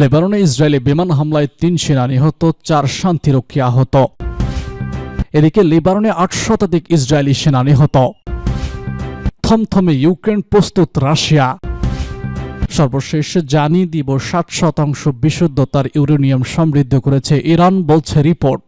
লেবাননে ইসরায়েলি বিমান হামলায় ৩ সেনা নিহত, ৪ শান্তিরক্ষী আহত। এদিকে লেবাননে ৮ শতাধিক ইসরায়েলি সেনা নিহত। থমথমে ইউক্রেন, প্রস্তুত রাশিয়া। সর্বশেষ জানিয়ে দিব ৬০% বিশুদ্ধতার ইউরেনিয়াম সমৃদ্ধ করেছে ইরান, বলছে রিপোর্ট।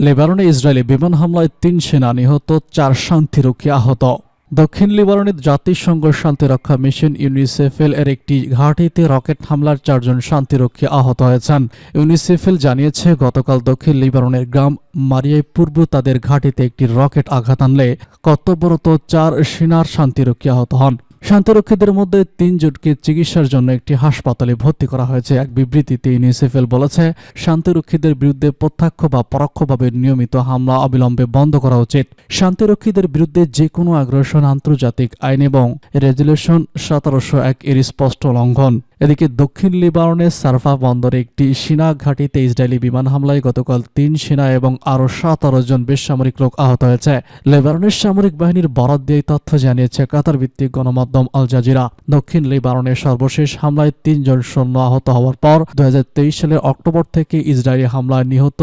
লেবাননে ইসরায়েলি বিমান হামলায় ৩ সেনা নিহত, ৪ শান্তিরক্ষী আহত। দক্ষিণ লেবাননের জাতিসংঘ শান্তিরক্ষা মিশন ইউনিসেফের একটি ঘাঁটিতে রকেট হামলার ৪ জন শান্তিরক্ষী আহত হয়েছেন। ইউনিসেফেল জানিয়েছে, গতকাল দক্ষিণ লেবাননের গ্রাম মারিয়ায় পূর্ব তাদের ঘাঁটিতে একটি রকেট আঘাত আনলে কর্তব্যরত ৪ সেনার শান্তিরক্ষী আহত হন। শান্তিরক্ষীদের মধ্যে ৩ জনকে চিকিৎসার জন্য একটি হাসপাতালে ভর্তি করা হয়েছে। এক বিবৃতিতে ইউনিসেফেল বলেছে, শান্তিরক্ষীদের বিরুদ্ধে প্রত্যক্ষ বা পরোক্ষভাবে নিয়মিত হামলা অবিলম্বে বন্ধ করা উচিত। শান্তিরক্ষীদের বিরুদ্ধে যে কোনো আগ্রাসন আন্তর্জাতিক আইন এবং রেজুলেশন ১৭০১ এর স্পষ্ট লঙ্ঘন। এদিকে দক্ষিণ লেবাননের সারফা বন্দরে একটি সেনা ঘাঁটিতে ইসরায়েলি বিমান হামলায় গতকাল ৩ সেনা এবং আরও ১৭ জন বেসামরিক লোক আহত হয়েছে। লেবাননের সামরিক বাহিনীর বরাত দিয়ে তথ্য জানিয়েছে কাতার ভিত্তিক গণমাধ্যম আল জাজিরা। দক্ষিণ লেবাননের সর্বশেষ হামলায় ৩ জন সৈন্য আহত হওয়ার পর ২০২৩ সালের অক্টোবর থেকে ইসরায়েলি হামলায় নিহত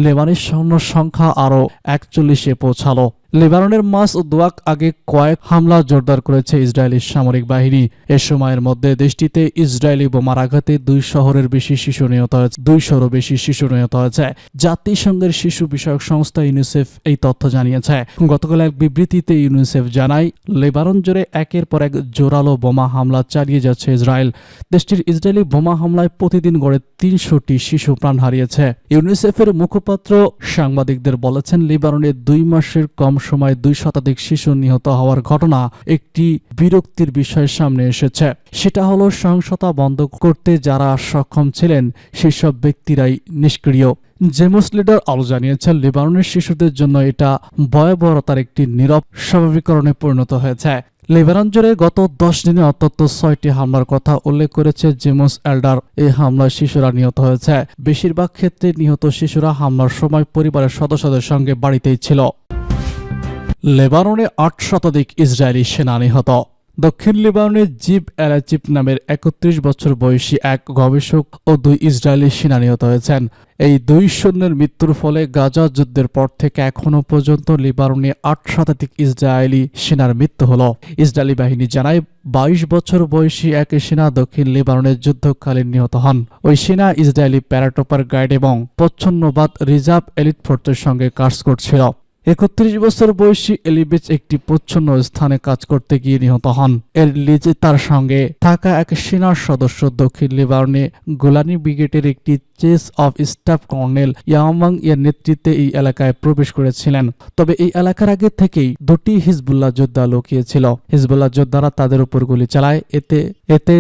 লেবানিজ সৈন্যর সংখ্যা আরও ৪১-এ পৌঁছালো। লেবাননের মাস ও দোয়াক আগে কয়েক হামলা জোরদার করেছে ইসরায়েলি সামরিক বাহিনী। এ সময়ের মধ্যে দেশটিতে ইসরায়েলি বোমার আঘাতে ২০০রও বেশি শিশু নিহত হয়েছে। জাতিসংঘের শিশু বিষয়ক সংস্থা ইউনিসেফ এই তথ্য জানিয়েছে। গতকাল এক বিবৃতিতে ইউনিসেফ জানায়, লেবানন জুড়ে একের পর এক জোরালো বোমা হামলা চালিয়ে যাচ্ছে ইসরায়েল। দেশটির ইসরায়েলি বোমা হামলায় প্রতিদিন গড়ে ৩০০টি শিশু প্রাণ হারিয়েছে। ইউনিসেফের মুখপাত্র সাংবাদিকদের বলেছেন, লেবাননে ২ মাসের কম সময় ২ শতাধিক শিশু নিহত হওয়ার ঘটনা একটি বিরক্তির বিষয় সামনে এসেছে। সেটা হলো সহিংসতা বন্ধ করতে যারা সক্ষম ছিলেন সেসব ব্যক্তিরাই নিষ্ক্রিয়। জেমস লিডার আলো জানিয়েছেন, লেবাননের শিশুদের জন্য এটা ভয়াবহতার একটি নীরব স্বাভাবিকরণে পরিণত হয়েছে। লেবানন জুড়ে গত ১০ দিনে অন্তত ৬টি হামলার কথা উল্লেখ করেছে জেমস এল্ডার। এই হামলায় শিশুরা নিহত হয়েছে। বেশিরভাগ ক্ষেত্রে নিহত শিশুরা হামলার সময় পরিবারের সদস্যদের সঙ্গে বাড়িতেই ছিল। লেবাননে ৮ শতাধিক ইসরায়েলি সেনা নিহত। দক্ষিণ লেবাননের জিব এলাচিপ নামের ৩১ বছর বয়সী এক গবেষক ও ২ ইসরায়েলি সেনা নিহত হয়েছেন। এই ২ সৈন্যের মৃত্যুর ফলে গাজা যুদ্ধের পর থেকে এখনও পর্যন্ত লেবাননে ৮ শতাধিক ইসরায়েলি সেনার মৃত্যু হল। ইসরায়েলি বাহিনী জানায়, ২২ বছর বয়সী এক সেনা দক্ষিণ লেবাননের যুদ্ধকালীন নিহত হন। ওই সেনা ইসরায়েলি প্যারাট্রপার গাইড এবং প্রচ্ছন্নবাদ রিজার্ভ এলিট ফোর্সের সঙ্গে কাজ করছিল। ৩১ বছর বয়সী এলিবেচ একটি প্রচ্ছন্ন স্থানে কাজ করতে গিয়ে নিহত হন। এর লিজে তার সঙ্গে থাকা এক সেনার সদস্য দক্ষিণ লেবাননে গোলানি ব্রিগেডের একটি চিফ অফ স্টাফ কর্নেল ইয়ামাং এর নেতৃত্বে এই এলাকায় প্রবেশ করেছিলেন। তবে এই এলাকার আগে থেকেই ২টি হিজবুল্লাহ যোদ্ধা লুকিয়েছিল। হিজবুল্লাহ যোদ্ধারা তাদের উপর গুলি চালায়। এতে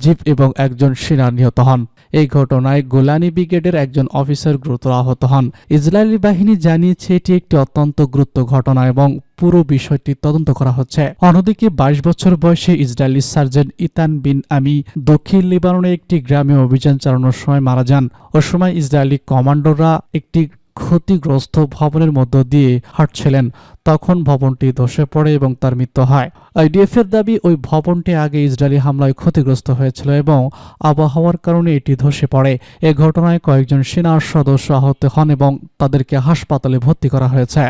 জিপ এবং একজন সেনা নিহত হন। এই ঘটনায় গোলানি ব্রিগেডের একজন অফিসার গুরুতর আহত হন। ইসরায়েলি বাহিনী জানিয়েছে এটি একটি অত্যন্ত গুরুত্বপূর্ণ ঘটনা এবং পুরো বিষয়টি তদন্ত করা হচ্ছে। অন্যদিকে ২২ বছর বয়সে ইসরায়েলি সার্জেন্ট ইতান বিন আমি দক্ষিণ লেবাননে একটি গ্রামে অভিযান চালানোর সময় মারা যান। ওই সময় ইসরায়েলি কমান্ডোরা একটি ক্ষতিগ্রস্ত ভবনের মধ্য দিয়ে হাঁটছিলেন। তখন ভবনটি ধসে পড়ে এবং তার মৃত্যু হয়। আইডিএফ এর দাবি, ওই ভবনটি আগে ইসরায়েলি হামলায় ক্ষতিগ্রস্ত হয়েছিল এবং আবহাওয়ার কারণে এটি ধসে পড়ে। এ ঘটনায় কয়েকজন সেনা সদস্য আহত হন এবং তাদেরকে হাসপাতালে ভর্তি করা হয়েছে।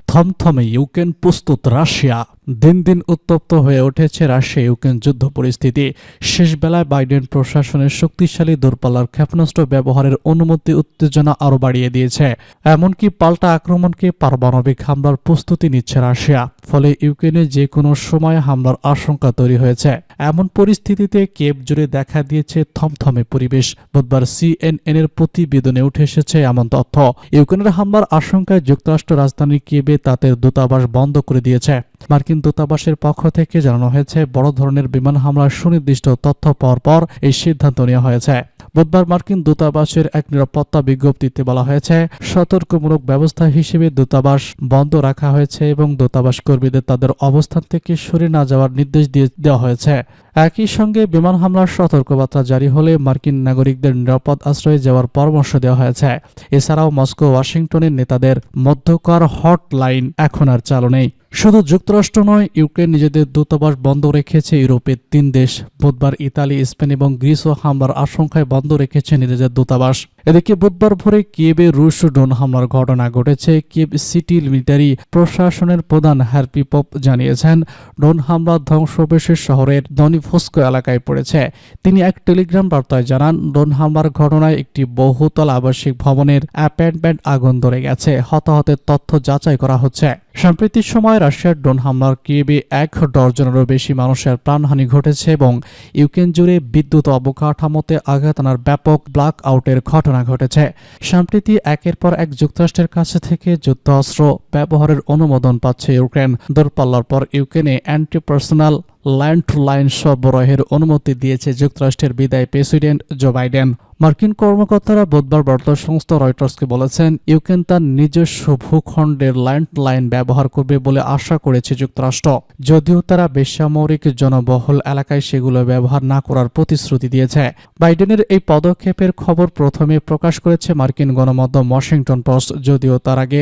থমথমে ইউক্রেন, প্রস্তুত রাশিয়া। দিন দিন উত্তপ্ত হয়ে উঠেছে রাশিয়া ইউক্রেন যুদ্ধ পরিস্থিতি। শেষ বেলায় বাইডেন প্রশাসনের শক্তিশালী দূরপাল্লার ক্ষেপণাস্ত্র ব্যবহারের অনুমতি উত্তেজনা আরও বাড়িয়ে দিয়েছে। এমনকি পাল্টা আক্রমণকে পারমাণবিক হামলার প্রস্তুতি নিচ্ছে রাশিয়া। ফলে ইউক্রেনে যে কোনো সময় হামলার আশঙ্কা তৈরি হয়েছে। এমন পরিস্থিতিতে কিয়েভ জুড়ে দেখা দিয়েছে থমথমে পরিবেশ। বুধবার CNN এর প্রতিবেদনে উঠে এসেছে এমন তথ্য। ইউক্রেনের হামলার আশঙ্কায় যুক্তরাষ্ট্র রাজধানী কিয়েভে তাদের দূতাবাস বন্ধ করে দিয়েছে। মার্কিন দূতাবাসের পক্ষ থেকে জানানো হয়েছে, বড় ধরনের বিমান হামলার সুনির্দিষ্ট তথ্য পাওয়ার পর এই সিদ্ধান্ত নেওয়া হয়েছে। বুধবার মার্কিন দূতাবাসের এক নিরাপত্তা বিজ্ঞপ্তিতে বলা হয়েছে, সতর্কমূলক ব্যবস্থা হিসেবে দূতাবাস বন্ধ রাখা হয়েছে এবং দূতাবাস কর্মীদের তাদের অবস্থান থেকে সরে না যাওয়ার নির্দেশ দেওয়া হয়েছে। একই সঙ্গে বিমান হামলার সতর্কবার্তা জারি হলে মার্কিন নাগরিকদের নিরাপদ আশ্রয়ে যাওয়ার পরামর্শ দেওয়া হয়েছে। এছাড়াও মস্কো ওয়াশিংটনের নেতাদের মধ্যকার হটলাইন এখন আর চালু নেই। শুধু যুক্তরাষ্ট্র নয়, ইউক্রেন নিজেদের দূতাবাস বন্ধ রেখেছে। ইউরোপের 3 দেশ বুধবার ইতালি, স্পেন এবং গ্রিসও হামলার আশঙ্কায় বন্ধ রেখেছে নিজেদের দূতাবাস। এদিকে বুধবার ভোরে কিয়েভে রুশ ড্রোন হামলার ঘটনা ঘটেছে। কিয়েভ সিটি মিলিটারি প্রশাসনের প্রধান হ্যারপি পোপ জানিয়েছেন, ড্রোন হামলা ধ্বংসাবশেষ শহরের দনিভস্ক এলাকায় পড়েছে। তিনি এক টেলিগ্রাম বার্তায় জানান, ড্রোন হামলার ঘটনায় একটি বহুতল আবাসিক ভবনের অ্যাপার্টমেন্ট আগুন ধরে গেছে। হতাহতের তথ্য যাচাই করা হচ্ছে। সাম্প্রতিক সময় রাশিয়ার ড্রোন হামলার কিয়েভে 1 ডজনেরও বেশি মানুষের প্রাণহানি ঘটেছে এবং ইউক্রেন জুড়ে বিদ্যুৎ অবকাঠামোতে আঘাত আনার ব্যাপক ব্ল্যাক আউটের ঘটনা ঘটেছে। সম্প্রতি একের পর এক যুক্তরাষ্ট্রের কাছে থেকে যুদ্ধাস্ত্র ব্যবহারের অনুমোদন পাচ্ছে ইউক্রেন। দূরপাল্লার পর ইউক্রেনে anti personnel land to line সরবরাহের অনুমতি দিয়েছে যুক্তরাষ্ট্রের বিদায়ী প্রেসিডেন্ট জো বাইডেন। মার্কিন কর্মকর্তারা বুধবার বার্তা সংস্থা রয়টার্সকে বলেছেন, ইউক্রেন তার নিজস্ব ভূখণ্ডের ল্যান্ড লাইন ব্যবহার করবে বলে আশা করেছে যুক্তরাষ্ট্র, যদিও তারা বেসামরিক জনবহুল এলাকায় সেগুলো ব্যবহার না করার প্রতিশ্রুতি দিয়েছে। বাইডেনের এই পদক্ষেপের খবর প্রথমে প্রকাশ করেছে মার্কিন গণমাধ্যম ওয়াশিংটন পোস্ট, যদিও তার আগে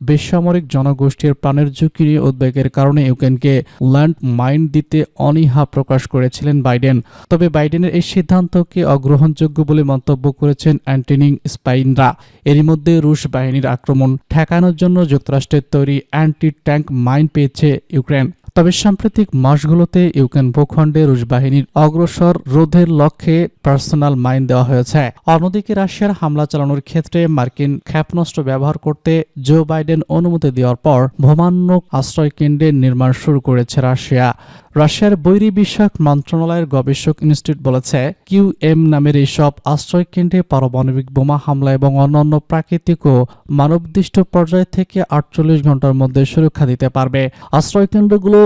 বেসামরিক জনগোষ্ঠীর প্রাণের ঝুঁকি নিয়ে উদ্বেগের কারণে ইউক্রেনকে ল্যান্ড মাইন দিতে অনীহা প্রকাশ করেছিলেন বাইডেন। তবে বাইডেনের এই সিদ্ধান্তকে অগ্রহণযোগ্য বলে মন্তব্য করেছেন অ্যান্টনি স্পাইনরা। এরই মধ্যে রুশ বাহিনীর আক্রমণ ঠেকানোর জন্য যুক্তরাষ্ট্রের তৈরি অ্যান্টি ট্যাঙ্ক মাইন পেয়েছে ইউক্রেন। তবে সাম্প্রতিক মাসগুলোতে ইউক্রেন ভূখণ্ডে রুশ বাহিনীর অগ্রসর রোধের লক্ষ্যে পার্সোনাল মাইন দেওয়া হয়েছে। অন্যদিকে রাশিয়ার হামলা চালানোর ক্ষেত্রে মার্কিন ক্ষেপণাস্ত্র ব্যবহার করতে জো বাইডেন অনুমতি দেওয়ার পর ভূমান্যক আশ্রয়কেন্দ্রের নির্মাণ শুরু করেছে রাশিয়া। রাশিয়ার বৈরী বিষয়ক মন্ত্রণালয়ের গবেষক ইনস্টিটিউট বলেছে, কিউএম নামের এইসব আশ্রয়কেন্দ্রে পারমাণবিক বোমা হামলা এবং অন্যান্য প্রাকৃতিক ও মানবদিষ্ট পর্যায় থেকে 48 ঘন্টার মধ্যে সুরক্ষা দিতে পারবে। আশ্রয়কেন্দ্রগুলো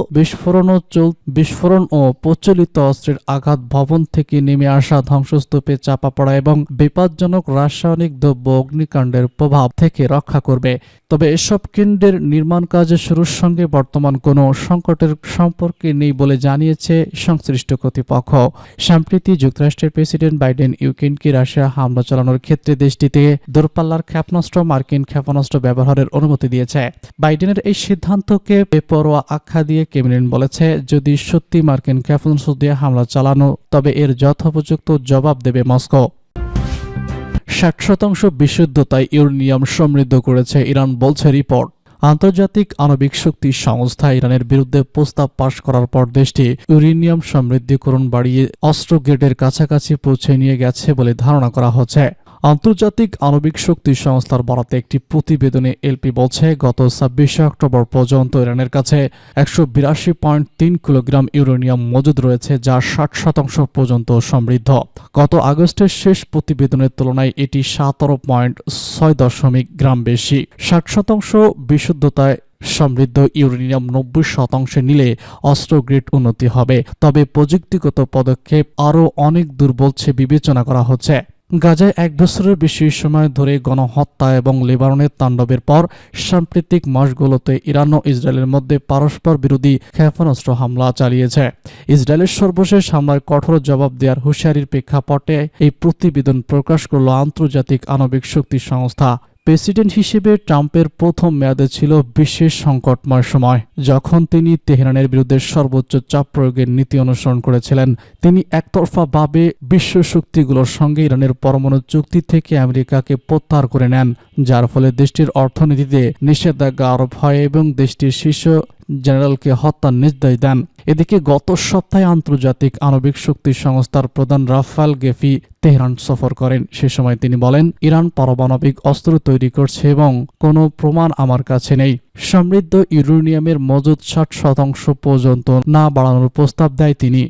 বিস্ফোরণ ও প্রচলিত অস্ত্রের আঘাত, ভবন থেকে নেমে আসা ধ্বংসস্তূপে চাপা পড়া এবং বিপজ্জনক রাসায়নিক দ্রব্য অগ্নিকাণ্ডের প্রভাব থেকে রক্ষা করবে। তবে এসব কেন্দ্রের নির্মাণ কাজের শুরুর সঙ্গে বর্তমান কোনো সংকটের সম্পর্কে নেই বলে জানিয়েছে সংশ্লিষ্ট কর্তৃপক্ষ। সম্প্রতি যুক্তরাষ্ট্রের প্রেসিডেন্ট বাইডেন ইউক্রেনকে রাশিয়া হামলা চালানোর ক্ষেত্রে দেশটিতে দূরপাল্লার ক্ষেপণাস্ত্র, মার্কিন ক্ষেপণাস্ত্র ব্যবহারের অনুমতি দিয়েছে। বাইডেনের এই সিদ্ধান্তকে বেপরোয়া আখ্যা দিয়ে ক্রেমলিন বলেছে, যদি সত্যি মার্কিন ক্ষেপণাস্ত্র দিয়ে হামলা চালানো, তবে এর যথোপযুক্ত জবাব দেবে মস্কো। 60% বিশুদ্ধতায় ইউরেনিয়াম সমৃদ্ধ করেছে ইরান, বলছে রিপোর্ট। আন্তর্জাতিক আণবিক শক্তি সংস্থা ইরানের বিরুদ্ধে প্রস্তাব পাশ করার পর দেশটি ইউরেনিয়াম সমৃদ্ধিকরণ বাড়িয়ে অস্ত্র গ্রেডের কাছাকাছি পৌঁছে নিয়ে গেছে বলে ধারণা করা হচ্ছে। আন্তর্জাতিক আণবিক শক্তি সংস্থার বরাতে একটি প্রতিবেদনে এলপি বলছে, গত 26 অক্টোবর পর্যন্ত ইরানের কাছে 182.3 কিলোগ্রাম ইউরেনিয়াম মজুদ রয়েছে, যা 60% পর্যন্ত সমৃদ্ধ। গত আগস্টের শেষ প্রতিবেদনের তুলনায় এটি 17.6 গ্রাম বেশি। 60% বিশুদ্ধতায় সমৃদ্ধ ইউরেনিয়াম 90% নিলে অস্ত্র গ্রেড উন্নতি হবে, তবে প্রযুক্তিগত পদক্ষেপ আরও অনেক দূর বলছে বিবেচনা করা হচ্ছে। গাজায় 1 বছরের বেশি সময় ধরে গণহত্যা এবং লেবাননের তাণ্ডবের পর সাম্প্রতিক মাসগুলোতে ইরান ও ইসরায়েলের মধ্যে পরস্পর বিরোধী ক্ষেপণাস্ত্র হামলা চালিয়েছে। ইসরায়েলের সর্বশেষ হামলার কঠোর জবাব দেওয়ার হুঁশিয়ারির প্রেক্ষাপটে এই প্রতিবেদন প্রকাশ করল আন্তর্জাতিক আণবিক শক্তি সংস্থা। প্রেসিডেন্ট হিসেবে ট্রাম্পের প্রথম মেয়াদে ছিল বিশেষ সংকটময় সময়, যখন তিনি তেহরানের বিরুদ্ধে সর্বোচ্চ চাপ প্রয়োগের নীতি অনুসরণ করেছিলেন। তিনি একতরফাভাবে বিশ্ব শক্তিগুলোর সঙ্গে ইরানের পরমাণু চুক্তি থেকে আমেরিকাকে প্রত্যাহার করে নেন, যার ফলে দেশটির অর্থনীতিতে নিষেধাজ্ঞা আরোপ হয় এবং দেশটির শীর্ষ জেনারেলকে হত্যার নির্দেশ দেন। এদিকে গত সপ্তাহে আন্তর্জাতিক আণবিক শক্তি সংস্থার প্রধান রাফাল গ্রোসি তেহরান সফর করেন। সে সময় তিনি বলেন, ইরান পারমাণবিক অস্ত্র তৈরি করছে এবং কোনো প্রমাণ আমার কাছে নেই। সমৃদ্ধ ইউরেনিয়ামের মজুদ 60% পর্যন্ত না বাড়ানোর প্রস্তাব দেয় তিনি।